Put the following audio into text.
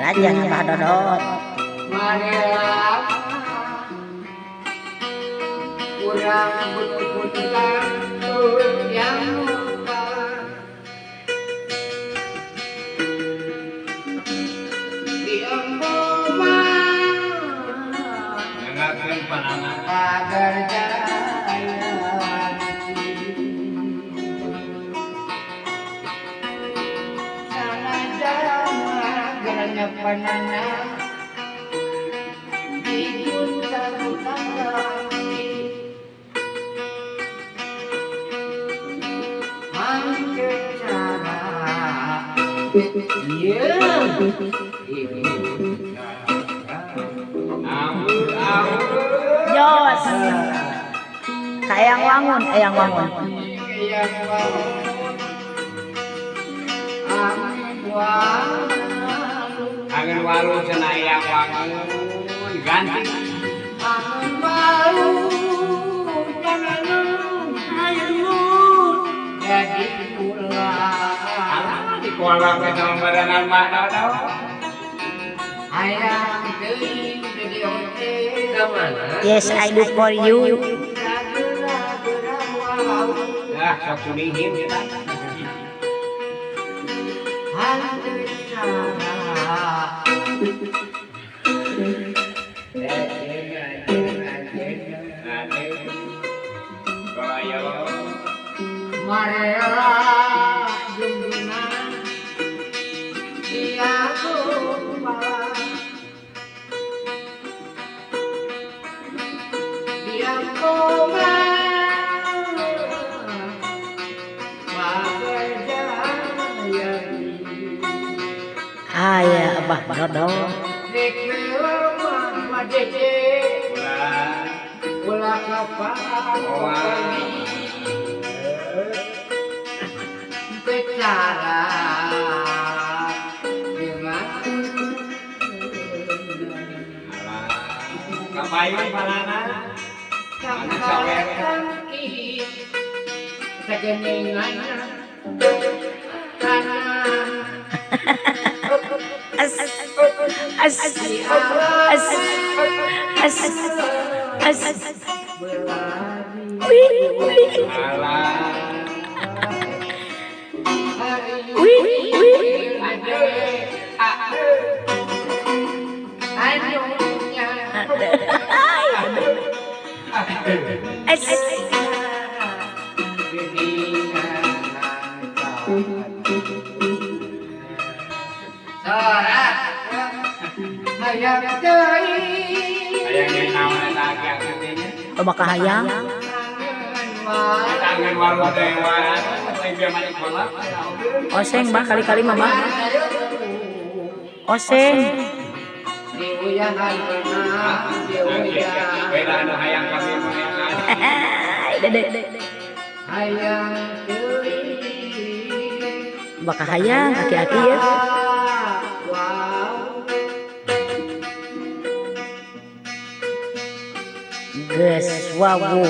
aja Mbah Dodot. Marilah urang butuh-butuhan yang muka di embuman Dengarkan panangan pagar jaya sana jama geranya panana di gunta-gunta Jos. Sayang wangun, yang wangun. angin walu cenah yang wangun ganti Angin walu jangan jadi ulang di kolam kita membaranan mana tau ayam teuing jadi oke kemana Yes, I do for you. ya sok sudihin kita Marilah junjungan dia kumbala dia kumbala jaya Ya Mbah Dodot. dikeluar madece ulah kapal bicara dengan kapayon panana kaki segeningan kanan As as as as as. Coba kahayang. Oseng Mbah kali-kali mama. Oseng. Dede. Bakal hayang aki-aki ya. Geus wawu.